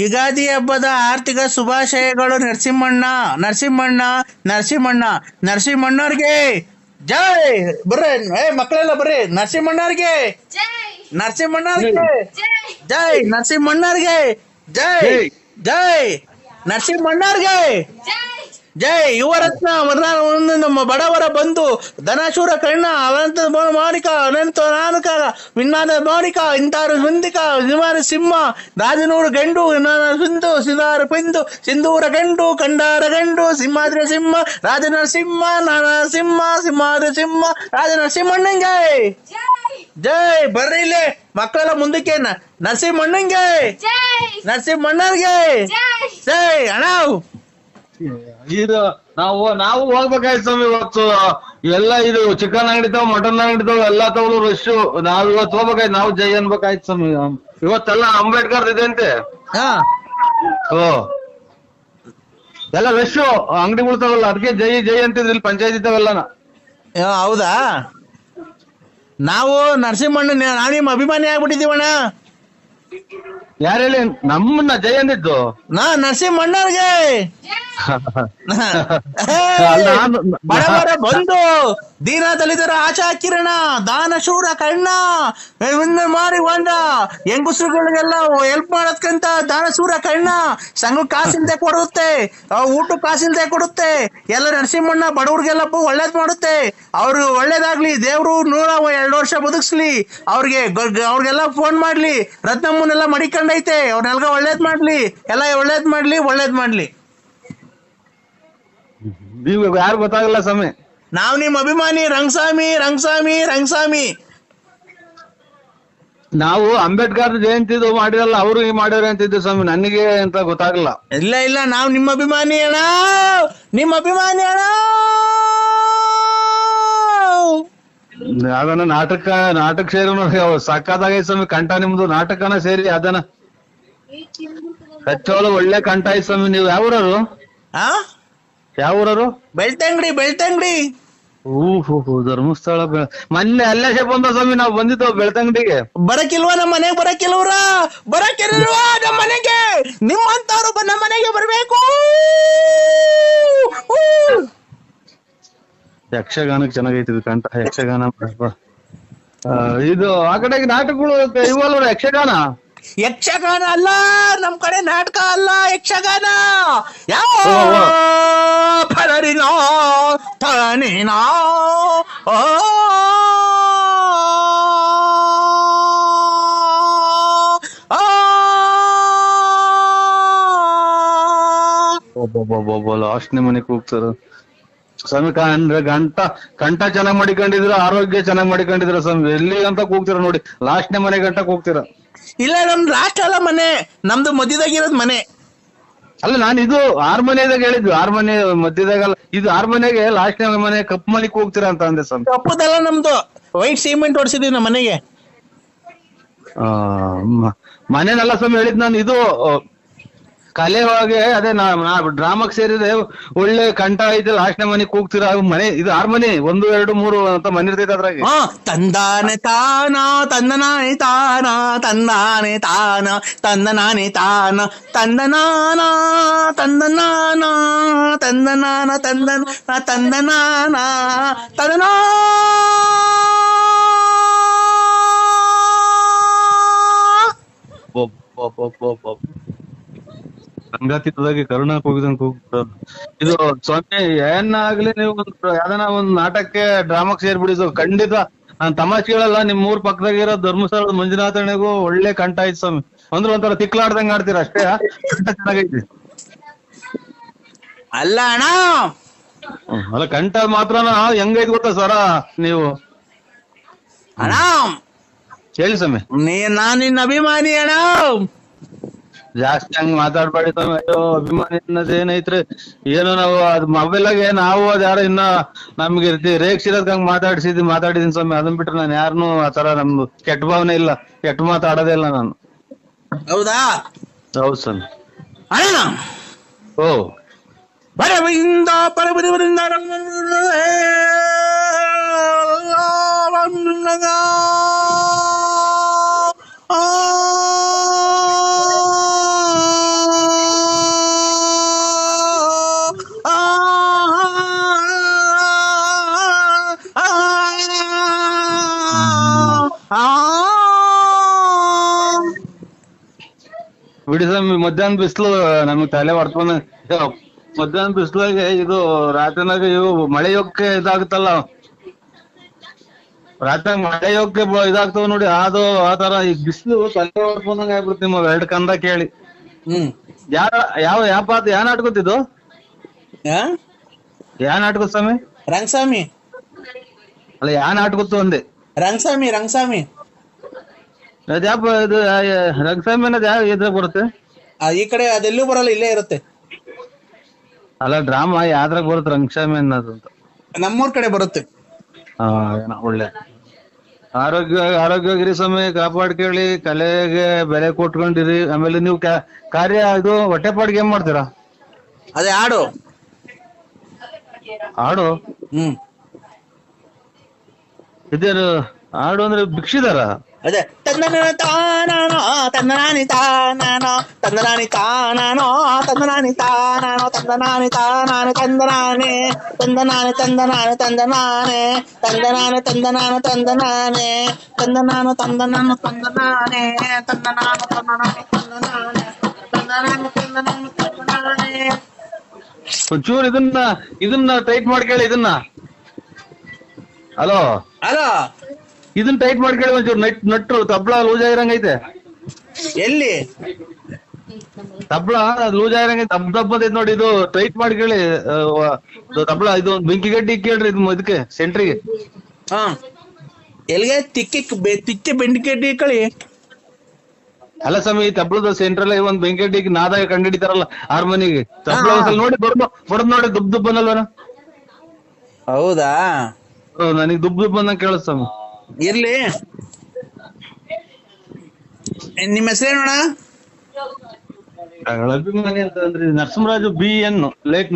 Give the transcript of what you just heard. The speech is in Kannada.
ಯುಗಾದಿ ಹಬ್ಬದ ಆರ್ಥಿಕ ಶುಭಾಶಯಗಳು. ನರಸಿಂಹಣ್ಣ ನರಸಿಂಹಣ್ಣ ನರಸಿಂಹಣ್ಣ ನರಸಿಂಹಣ್ಣವ್ರಿಗೆ ಜೈ. ಬರ್ರಿ ಮಕ್ಕಳೆಲ್ಲ ಬರ್ರಿ. ನರಸಿಂಹಣ್ಣವ್ರಿಗೆ ನರಸಿಂಹಣ್ಣವ್ರಿಗೆ ಜೈ. ನರಸಿಂಹಣ್ಣವ್ರಿಗೆ ಜೈ. ಜೈ ನರಸಿಂಹಣ್ಣವ್ರಿಗೆ ಜೈ. ಯುವರತ್ನ ನಮ್ಮ ಬಡವರ ಬಂಧು ಧನಶೂರ ಕರ್ಣ ಅನಂತ ಮಾಣಿಕ ಅನಂತ ನಾನಕ ವಿನ್ನಾದ ಮಾಣಿಕ ಇಂತಾರು ಮುಂದಿಕ ನಿವಾರ ಸಿಂಹ ರಾಜನೂರು ಗಂಡು ಸಿಂಧು ಸಿಂಧಾರ ಪಿಂದು ಸಿಂಧೂರ ಗಂಡು ಕಂಡಾರ ಗಂಡು ಸಿಂಹಾದ್ರಿ ಸಿಂಹ ರಾಜನರಸಿಂಹ ನರಸಿಂಹ ಸಿಂಹಾದ್ರಿ ಸಿಂಹ ರಾಜನರಸಿಂಹಣ್ಣಂಗೆ ಜೈ. ಬರ್ರಿ ಇಲ್ಲಿ ಮಕ್ಕಳೆಲ್ಲ ಮುಂದಕ್ಕೆ. ನರಸಿಂಹಣ್ಣಂಗೆ ನರಸಿಂಹಣ್ಣರ್ಗೆ ಜೈ. ಅಣ್ಣ ಇದು ನಾವು ಹೋಗ್ಬೇಕಾಯ್ತು ಸ್ವಾಮಿ. ಇವತ್ತು ಎಲ್ಲ ಇದು ಚಿಕನ್ ಅಂಗಡಿ ತಾವ್ ಮಟನ್ ಅಂಗಡಿ ತಾವ್ ಎಲ್ಲಾ ತಗೊಳ್ಳೋ ರಶ್. ನಾವ್ ಇವತ್ತು ಹೋಗ್ಬೇಕಾಯ್ತು. ನಾವು ಜೈ ಅನ್ಬೇಕಾಯ್ತು ಸ್ವಾಮಿ. ಇವತ್ತೆಲ್ಲ ಅಂಬೇಡ್ಕರ್ ಇದೆ ಅಂತೆ. ಓ ಎಲ್ಲ ರಶ್ ಅಂಗಡಿಗಳು ತಾವಲ್ಲ, ಅದಕ್ಕೆ ಜೈ ಜೈ ಅಂತಿದ್ರು ಇಲ್ಲಿ ಪಂಚಾಯತಿ ತಾವೆಲ್ಲನ. ಹೌದಾ? ನಾವು ನರಸಿಂಹಣ್ಣ ನಾವು ನಿಮ್ಮ ಅಭಿಮಾನಿ ಆಗ್ಬಿಟ್ಟಿದೀವಣ್ಣ. ಯಾರು ಹೇಳಿ ನಮ್ಮನ್ನ ಜೈ ಅಂದಿದ್ದು? ನರಸಿಂಹಣ್ಣವ್ರಿಗೆ ಬಡವರ ಬಂಧು ದೀನ ದಲಿತರ ಆಶಾ ಕಿರಣ ದಾನಶೂರ ಕರ್ಣ ಮಾಡಿ ಹೊಂಡ ಹೆಂಗಸರುಗಳಿಗೆಲ್ಲ ಹೆಲ್ಪ್ ಮಾಡೋದ್ಕಂತ ದಾನಶೂರ ಕರ್ಣ. ಸಂಘ ಕಾಸಿಲ್ದೆ ಕೊಡುತ್ತೆ, ಊಟ ಕಾಸಿಲ್ದೆ ಕೊಡುತ್ತೆ. ಎಲ್ಲ ನರಸಿಂಹಣ್ಣ ಬಡವ್ರಿಗೆಲ್ಲ ಒಳ್ಳೇದ್ ಮಾಡುತ್ತೆ. ಅವ್ರು ಒಳ್ಳೇದಾಗ್ಲಿ, ದೇವ್ರು 102 ವರ್ಷ ಬದುಕ್ಸ್ಲಿ. ಅವ್ರಿಗೆಲ್ಲ ಫೋನ್ ಮಾಡ್ಲಿ. ರತ್ನಮ್ಮನೆಲ್ಲ ಮಡಿಕೊಂಡೈತೆ, ಅವ್ರನ್ನೆಲ್ಲ ಒಳ್ಳೇದ್ ಮಾಡ್ಲಿ. ಎಲ್ಲ ಒಳ್ಳೇದ್ ಮಾಡ್ಲಿ, ಒಳ್ಳೇದ್ ಮಾಡ್ಲಿ. ನೀವು ಯಾರು ಗೊತ್ತಾಗಲ್ಲ ಸ್ವಾಮಿ. ನಾವ್ ನಿಮ್ ಅಭಿಮಾನಿ ರಂಗಸ್ವಾಮಿ ರಂಗಸ್ವಾಮಿ ರಂಗಸ್ವಾಮಿ. ನಾವು ಅಂಬೇಡ್ಕರ್ ಜಯಂತಿದು ಮಾಡಿರಲ್ಲ, ಅವರು ಮಾಡಿದ್ರೆ ಅಂತಿದ್ದು ಸ್ವಾಮಿ. ನನಗೆ ಅಂತ ಗೊತ್ತಾಗಲ್ಲ. ಇಲ್ಲ ನಾವ್ ನಿಮ್ಮ ಅಭಿಮಾನಿ ಅಣ್ಣ, ನಿಮ್ಮ ಅಭಿಮಾನಿ ಅಣ್ಣ. ಅದನ್ನ ನಾಟಕ ಸೇರಿ ನೋಡಿ ಸಕ್ಕತ್ತಾಗೈತೆ ಸ್ವಾಮಿ. ಕಂಠ ನಿಮ್ದು ನಾಟಕನ ಸೇರಿ ಅದನ್ನ ಕಚ್ಚೋಳು ಒಳ್ಳೆ ಕಂಠ ಐತ್ ಸ್ವಾಮಿ. ನೀವು ಯಾವ ಊರರು? ಬೆಳ್ತಂಗಡಿ. ಧರ್ಮಸ್ಥಳ ಮೊನ್ನೆ ಅಲ್ಲೇ ಬಂದ ಸ್ವಾಮಿ. ನಾವು ಬಂದಿದ್ದು ಬೆಳ್ತಂಗಡಿಗೆ. ಬರಕಿಲ್ವಾ ನಮ್ಮ ಮನೆಗೆ? ಬರಕಿಲ್ವಾ ನಮ್ಮ ಮನೆಗೆ? ನಿಮ್ಮಂತವ್ರು ನಮ್ಮ ಮನೆಗೆ ಬರ್ಬೇಕು. ಯಕ್ಷಗಾನಕ್ಕೆ ಚೆನ್ನಾಗೈತಿ ಕಂಠ. ಯಕ್ಷಗಾನ ಇದು ಆ ಕಡೆಗೆ ನಾಟಕಗಳು ಇವಲ್ವ? ಯಕ್ಷಗಾನ ಅಲ್ಲ ನಮ್ ಕಡೆ, ನಾಟಕ ಅಲ್ಲ, ಯಕ್ಷಗಾನ. ಯಾವ ಫಲರಿನೋ ತನೇನೋ ಲಾಸ್ಟ್ನೇ ಮನೆಗೆ ಹೋಗ್ತಾರ ಸ್ವಾಮಿ. ಕಂಠ ಚೆನ್ನಾಗ್ ಮಾಡಿಕೊಂಡಿದ್ರ, ಆರೋಗ್ಯ ಚೆನ್ನಾಗ್ ಮಾಡಿಕೊಂಡಿದ್ರ ಸ್ವಾಮಿ. ಎಲ್ಲಿ ಅಂತ ಕೂಗ್ತೀರ ನೋಡಿ, ಲಾಸ್ಟ್ನೇ ಮನೆ ಗಂಟಕ್ ಹೋಗ್ತೀರ. ಇಲ್ಲ ನಮ್ದು ಲಾಸ್ಟ್ ಅಲ್ಲ ಮನೆ, ನಮ್ದು ಮಧ್ಯದಾಗಿರೋದ್ ಮನೆ. ಅಲ್ಲ ನಾನು ಇದು 6 ಮನೆದಾಗ ಹೇಳಿದ್ವಿ. 6 ಮನೆ ಮಧ್ಯದಾಗಲ್ಲ, ಇದು 6 ಮನೆಗೆ ಲಾಸ್ಟ್ನೇ ಮನೆ ಕಪ್ಪು ಮಲಿಕ್ ಹೋಗ್ತೀರಾ ಅಂತ ಅಂದೆ ಸ್ವಾಮಿ. ಕಪ್ಪುದಲ್ಲ ನಮ್ದು, ವೈಟ್ ಸಿಮೆಂಟ್ ಹೊಡ್ಸಿದೀವಿ ನಮ್ಮ ಮನೆಗೆ. ಮನೆನಲ್ಲ ಸ್ವಾಮಿ ಹೇಳಿದ್ ನಾನು. ಇದು ಕಲೆ ಒಳಗೆ ಅದೇ ಡ್ರಾಮಾಕ್ ಸೇರಿದೆ. ಒಳ್ಳೆ ಕಂಠ ಐತೆ, ಲಾಸ್ಟ್ನೇ ಮನೆ ಕೂಗ್ತೀರಾ ಮನೆ. ಇದು 6 ಮನೆ, 1 2 3 ಅಂತ ಮನೆ ಇರ್ತೈತೆ ಅದ್ರಾಗೆ. ತಂದಾನೆ ತಾನ ತಂದನಾನೆ ತಾನ ತಂದಾನೆ ತಾನ ತಂದನಾನೆ ತಾನ ತಂದನಾನ ತಂದನಾನ ತಂದನಾನ ತಂದನಾನ ತಂದನಾ. ಸಂಗಾತಿದಾಗಿ ಕರುಣಾ ಕೂಗಿದಂಗ್ ಕೂಗ್ತಾರ. ಇದು ಸ್ವಾಮಿ ಏನಾಗ್ಲಿ, ನೀವು ಯಾವ್ದನ ಒಂದ್ ನಾಟಕಕ್ಕೆ ಡ್ರಾಮಾಕ್ ಸೇರ್ಬಿಡಿ ಖಂಡಿತ. ನಾನ್ ತಮಾಷೆ ಹೇಳಲ್ಲ. ನಿಮ್ ಊರ್ ಪಕ್ಕದಾಗಿರೋ ಧರ್ಮಸ್ಥಳದ ಮಂಜುನಾಥನಿಗೂ ಒಳ್ಳೆ ಕಂಠ ಐತ್ ಸ್ವಾಮಿ. ಅಂದ್ರೆ ಒಂಥರ ತಿಕ್ಲಾಡ್ದಂಗ್ ಆಡ್ತೀರ ಅಷ್ಟೇ. ಕಂಠ ಚೆನ್ನಾಗೈತಿ. ಅಲ್ಲ ಅಣ್ಣ, ಅಲ್ಲ ಕಂಠ ಮಾತ್ರನ ಹೆಂಗೈತ್ ಗೊತ್ತಾ ಸ್ವರ ನೀವು? ಅಣ್ಣ ಹೇಳಿ ಸ್ವಾಮಿ. ನಾನ್ ನಿನ್ನ ಅಭಿಮಾನಿ ಅಣ್ಣ. ಜಾಸ್ತಿ ಹಂಗ್ ಮಾತಾಡ್ಬೇಡಿ ಸ್ವಾಮಿ. ಅಯ್ಯೋ ಅಭಿಮಾನಿ ಅನ್ನೋದೇನೈತ್ರಿ? ಏನೋ ನಾವು ಅದ್ ಮೊಬೈಲಾಗೆ ನಾವು ಅದ್ ಯಾರೋ ಇನ್ನ ನಮ್ಗೆ ರೇಗ್ಸಿರೋದ್ ಹಂಗ್ ಮಾತಾಡಿದೀನಿ ಸ್ವಾಮಿ. ಅದನ್ ಬಿಟ್ರೆ ನಾನು ಯಾರನ್ನು ಆತರ ನಮ್ದು ಕೆಟ್ಟ ಭಾವನೆ ಇಲ್ಲ, ಕೆಟ್ಟ ಮಾತಾಡೋದೇ ಇಲ್ಲ ನಾನು. ಹೌದಾ? ಹೌದು ಸ್ವಾಮಿ. ಅಣ್ಣ ಓ ಬರವಿಂದ ಪರಬರಿವರಿಂದ ಬಿಡಿ ಸ್ವಾಮಿ ಮಧ್ಯಾಹ್ನ ಬಿಸಿಲು ನಮಗ್ ತಲೆ ಹೊಡ್ಕೊಂಡ ಮಧ್ಯಾಹ್ನ ಬಿಸಿಲಾಗೆ ಇದು ರಾತ್ರಿನಾಗ ಇವು ಮಳೆ ಯೋಗಕ್ಕೆ ಇದಾಗುತ್ತಲ್ಲ, ರಾತ್ರಿ ಮಳೆ ಯೋಗಕ್ಕೆ ಇದಾಗ್ತಾವ ನೋಡಿ, ಅದು ಆತರ ಈಗ ಬಿಸಿಲು ತಲೆ ಹೊಡ್ಕೊಂಡಂಗ ಆಗ್ಬಿಡುತ್ತೆ ನಿಮ್ಮವ್ ಎರಡ್ ಕಂದ ಕೇಳಿ. ಯಾವ ನಾಟಕತ್ತಿದ್ದು ಯಾ ನಾಟಕ ಸ್ವಾಮಿ? ರಂಗಸ್ವಾಮಿ ಅಲ್ಲ ಯಾ ನಾಟಕತ್ತು ಅಂದೆ. ರಂಗಸ್ವಾಮಿ ಅದ್ಯಾಪ ಇದು ರಂಗಸ್ವಾಮಿ ಅನ್ನೋದು ಯಾವ ಇದ್ರಾಗ ಬರುತ್ತೆ? ಈ ಕಡೆ ಅದೆಲ್ಲೂ ಬರಲ್ಲ, ಇಲ್ಲೇ ಇರುತ್ತೆ. ಅಲ್ಲ ಡ್ರಾಮಾ ಯಾವ್ದ್ರಾಗ ಬರುತ್ತೆ ರಂಗಸ್ವಾಮಿ ಅನ್ನೋದು ಅಂತ? ನಮ್ಮೂರ್ ಕಡೆ ಬರುತ್ತೆ. ಒಳ್ಳೆ ಆರೋಗ್ಯವಾಗಿರಿ ಸ್ವಾಮಿ, ಕಾಪಾಡ್ಕೊಳ್ಳಿ, ಕಲೆಗೆ ಬೆಲೆ ಕೊಟ್ಕೊಂಡಿರಿ. ಆಮೇಲೆ ನೀವು ಕಾರ್ಯ ಇದು ಹೊಟ್ಟೆಪಾಡಿಗೆ ಏನ್ ಮಾಡ್ತೀರಾ? ಅದೇ ಹಾಡು ಇದೇನು ಹಾಡು ಅಂದ್ರೆ ಭಿಕ್ಷಿದಾರ? ಅದೇ ತಂದನಾನಿ ತಾನಾನೋ ತಂದನಾನಿ ತಾನಾನೋ ತಂದನಾನಿ ತಾನಾನೋ ತಂದನಾನಿ ತಾನಾನೋ ತಂದನಾನಿ ತಾನಾನೆ ತಂದನಾನೆ ತಂದನಾನೆ ತಂದನಾನೆ ತಂದನಾನೆ ತಂದನಾನೆ ತಂದನಾನೆ ತಂದನಾನೆ ತಂದನಾನು ತಂದನಾನು ತಂದನಾನೆ ತಂದನಾನು ತಂದನಾನೆ ತಂದನಾನೆ ತಂದನಾನು ತಂದನಾನು ತಂದನಾನೆ. ಒಂಚೂರು ಇದನ್ನ ಟೈಟ್ ಮಾಡ್ಕೊಳ್ಳಿ. ಹಲೋ ಇದನ್ನ ಟೈಟ್ ಮಾಡ್ಕೊಳ್ಳಿ ಒಂಚೂರು. ನಟ್ರು ತಬ್ಲ ಲೂಸ್ ಆಗಿರಂಗೈತೆ. ಎಲ್ಲಿ ತಬ್ಲ ಲೂಸ್ ಆಗಿರಂಗೈತೆ, ದಬ್ಬದೈತೆ ನೋಡಿ. ಇದು ಟೈಟ್ ಮಾಡ್ಕೊಳ್ಳಿ ತಬ್ಲ. ಇದು ಬೆಂಕಿ ಗಡ್ಡಿ ಕೇಳ್ರಿ ಇದಕ್ಕೆ ಸೆಂಟ್ರಿಗೆ. ಎಲ್ಲಿಗೆ ತಿಕ್ಕೆ ಬೆಂಕಿ ಕಳಿ. ಅಲ್ಲ ಸ್ವಾಮಿ, ತಬ್ಲದ ಸೆಂಟ್ರಲ್ ಒಂದ್ ಬೆಂಕಿ ಗಡ್ಡಿಗೆ ನಾದಾಗ ಕಂಡಿಡಿತಾರಲ್ಲ ಹಾರ್ಮೋನಿಗೆ. ತಬ್ಲ ಒಂದ್ಸಲ ನೋಡಿ ಬಡದ್ ನೋಡಿ ದುಬ್ ದುಬ್ ಅನ್ನಲ್ವನ? ಹೌದಾ? ನನಗ್ ದುಬ್ ದುಬ್ ಅನ್ನಂಗ್ ಕೇಳಿಸ್ತಾಮ. ಇರ್ಲಿ, ನಿಮ್ಮ ಹೆಸರೇನೋಣ? ಅಭಿಮಾನಿ ಅಂತ ಅಂದ್ರೆ ನರಸಿಂಹರಾಜು BN ಲೇಟ್